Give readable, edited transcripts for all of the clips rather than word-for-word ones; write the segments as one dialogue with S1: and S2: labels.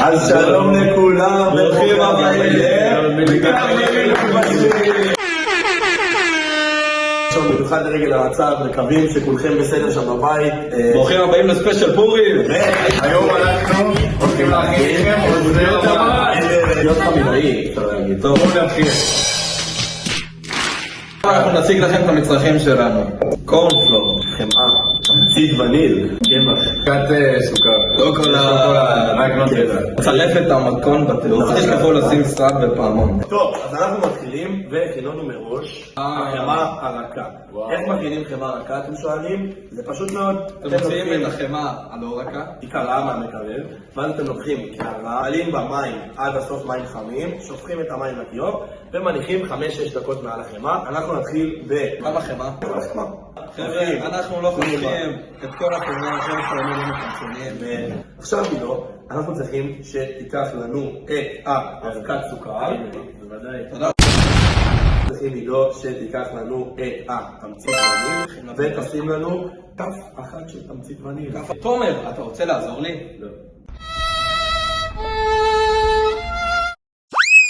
S1: אז שלום לכולם, ברוכים הבאים במיוחד לרגל המצב, מקווים שכולכם בסדר שם בבית.
S2: ברוכים הבאים לספיישל פורים.
S1: היום אנחנו הולכים להכין לכם להיות חמידאי, אפשר להגיד.
S2: טוב, בואו נתחיל. אנחנו נציג לכם את המצרכים שלנו. קורנפלור,
S1: חמאה, תמצית וניל, קמח,
S3: קצת סוכר.
S2: לא כל
S3: רק לא תדע.
S2: צלף את המתכון בתיאור. תשלחו לשים סטרט בפעמון.
S1: טוב, אז אנחנו מתחילים וכינונו מראש החמאה הרכה. איך מכינים חמאה רכה אתם שואלים? זה פשוט מאוד.
S2: אתם מוציאים את החמאה הלא רכה,
S1: היא קרה מהמקרר, ואז אתם לוקחים קערה, מעלים במים עד הסוף מים חמים, שופכים את המים לכיור ומניחים 5-6 דקות מעל החמאה. אנחנו נתחיל
S2: כמה חמאה?
S1: החמאה.
S2: חבר'ה, אנחנו לא חושבים את כל החמאה, אנחנו חייבים מצמצמים.
S1: עכשיו לא, אנחנו צריכים שתיקח לנו את האבקת סוכר. בוודאי.
S2: תודה.
S1: צריכים לדאוג שתיקח לנו את התמצית וניל ותשים לנו כף אחת של תמצית וניל.
S2: תומר, אתה רוצה לעזור לי?
S1: לא.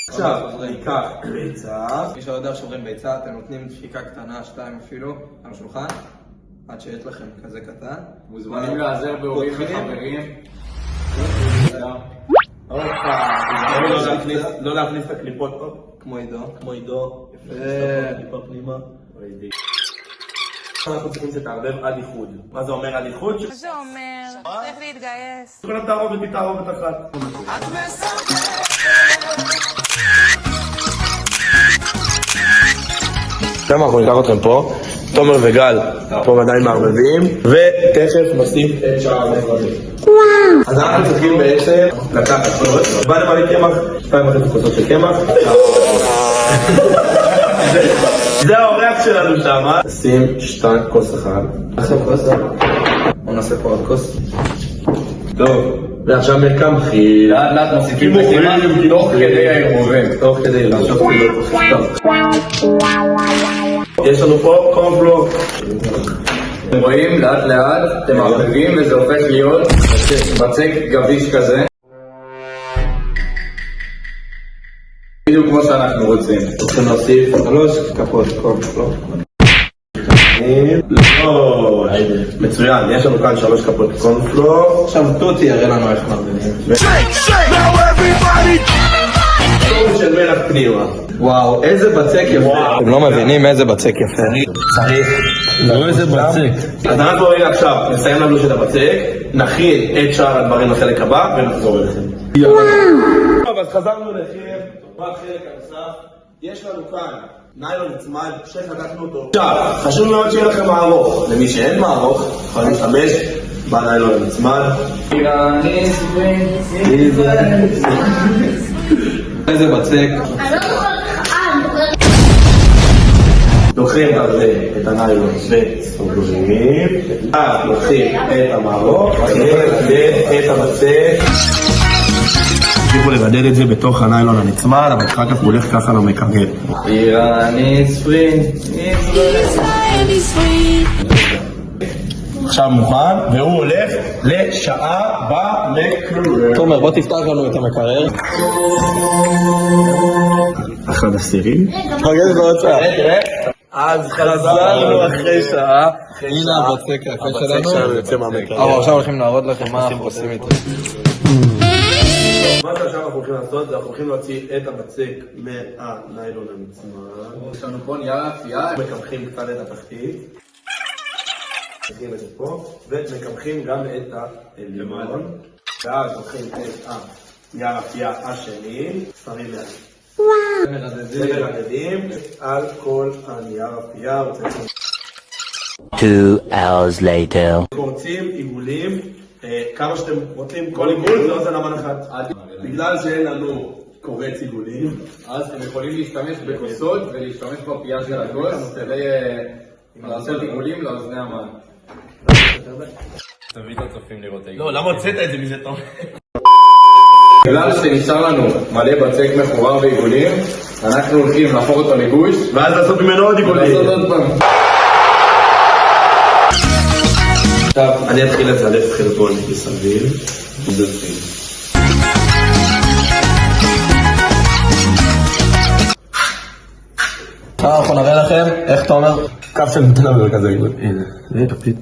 S1: עכשיו ניקח ביצה.
S2: מי שלא יודע שאומרים ביצה, אתם נותנים דפיקה קטנה, 2 אפילו, על השולחן, עד שיש לכם כזה קטן.
S3: מוזמנים לעזר בהורים וחברים.
S1: לא להכניס את הקליפות פה,
S2: כמו עידו.
S1: כמו עידו. קליפה פנימה. אנחנו צריכים שתערבב עד איחוד. מה זה אומר עד איחוד?
S4: מה זה אומר? צריך להתגייס.
S1: תוכלת תערובת מתערובת אחת. עכשיו אנחנו ניקח אתכם פה, תומר וגל פה עדיין מערבבים, ותכף נשים את שאר המערבים. אז אנחנו צריכים בעצם לקחת עוד, בא למלא קמח, 2.5 כוסות של קמח. זה האורח שלנו שם. שים 2 כוס אחד.
S2: עכשיו כוס? בוא נעשה פה עוד כוס.
S1: טוב, ועכשיו מקמחים.
S3: לאט לאט מוסיפים בקמח תוך כדי הערבובים.
S1: תוך כדי לעשות כאילו. יש לנו פה קורנפלור.
S3: אתם רואים, לאט לאט אתם מערבבים וזה הופך להיות בצק גביש כזה. בדיוק כמו שאנחנו רוצים.
S1: צריכים להוסיף 3 כפות קורנפלור. לא, מצוין, יש לנו כאן 3 כפות קורנפלור.
S2: עכשיו תותי יראה לנו איך מערבבים.
S1: של מלח פנימה.
S2: וואו, איזה בצק יפה. אתם לא מבינים איזה בצק יפה.
S1: צריך.
S2: לא איזה בצק.
S1: אז אנחנו רגע עכשיו נסיים לנו של הבצק, נכין את שאר הדברים לחלק הבא ונחזור אליכם. טוב, אז חזרנו לכם, בחלק הנוסף. יש לנו כאן ניילון נצמד שחתכנו אותו. עכשיו, חשוב מאוד שיהיה לכם מערוך. למי שאין מערוך, יכול להשתמש בניילון הנצמד.
S2: איזה בצק.
S1: לוקחים את הניילון וסוגרים, לוקחים את המערוך ואת הבצק. תמשיכו לגדל את זה בתוך הניילון הנצמד, אבל אחר כך הוא הולך ככה למקרר.
S3: איראני ספרינג.
S1: עכשיו מוכן, והוא הולך לשעה במקרר.
S2: תומר, בוא תפתח לנו את המקרר.
S1: 1/10.
S2: פגש בהוצאה.
S1: אז חזרנו אחרי שעה.
S2: הנה הבצק היפה
S1: הבצק שלנו יוצא מהמקרר.
S2: אבל עכשיו הולכים להראות לכם מה אנחנו עושים איתו.
S1: מה שעכשיו אנחנו הולכים לעשות, זה אנחנו הולכים להוציא את הבצק מהניילון הנצמד.
S3: יש לנו פה נייר אפייה.
S1: מקמחים קצת את התחתית. מקמחים את זה פה, ומקמחים גם את הלימון. ואז לוקחים את הנייר אפייה השני, שמים ומרדדים על כל הנייר אפייה.
S5: 2 hours later.
S1: קורצים עיגולים, כמה שאתם רוצים, כל עיגול זה אוזן אמן אחת. בגלל שאין לנו קורץ עיגולים,
S3: אז אתם יכולים להשתמש בכוסות ולהשתמש בפייה של הכוס כדי לעשות עיגולים לאוזני המן. תביא את הצופים לראות העיגול.
S1: לא, למה הוצאת את זה מזה טוב?
S3: בגלל שנשאר לנו מלא בצק מחורר ועיגולים, אנחנו הולכים להפוך אותו לגוש
S1: ואז לעשות ממנו עוד עיגולים.
S3: ולעשות עוד פעם.
S1: עכשיו אני אתחיל לצלף חלבון מסביב. לכם, איך אתה אומר? קו של נתנה במרכז העיגול. הנה, זה תפתית.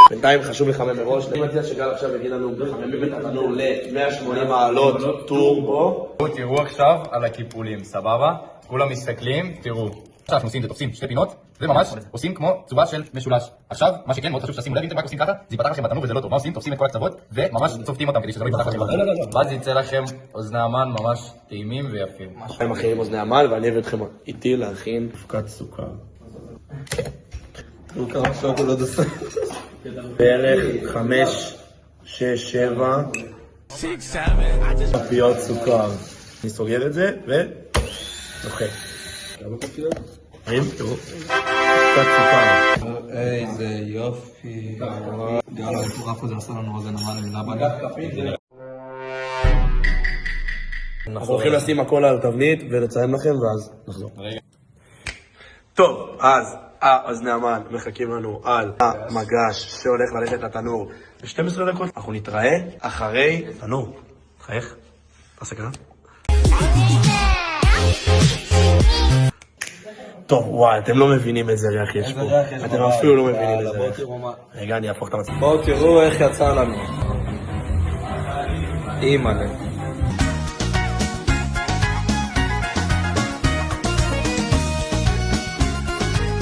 S1: בינתיים חשוב לחמם מראש. אני מציע שגל עכשיו יגיד לנו מחממים את התנור ל-180 מעלות טורבו.
S3: תראו עכשיו על הקיפולים, סבבה? כולם מסתכלים, תראו. עכשיו אנחנו עושים את זה, תופסים שתי פינות, וממש עושים כמו צורה של משולש. עכשיו, מה שכן, מאוד חשוב שתשימו לב, אם אתם רק עושים ככה, זה ייפתח לכם בתנור וזה לא טוב. מה עושים? תופסים את כל הקצוות, וממש צופטים אותם כדי שזה לא ייפתח לכם בתנור. ואז יצא לכם אוזני המן ממש טעימים ויפים.
S1: הם מכינים אוזני עמל, ואני אביא אתכם איתי להכין אבקת סוכר. בערך 5, 6, 7 כפיות סוכר. אני סוגר את זה ונוחק. תראו, קצת סוכר.
S2: איזה יופי. גל, המטורף הזה עשה לנו אוזן המן עם לבנה.
S1: אנחנו הולכים לשים הכל על תבנית ולציין לכם ואז נחזור. טוב, אז האוזני המן מחכים לנו על המגש שהולך ללכת לתנור ב-12 דקות. אנחנו נתראה אחרי תנור. חייך, תעשה ככה. טוב, וואי, אתם לא מבינים איזה ריח יש פה. אתם אפילו לא מבינים איזה ריח. רגע, אני אהפוך את המצב.
S2: בואו תראו איך יצא לנו. אימא'לה.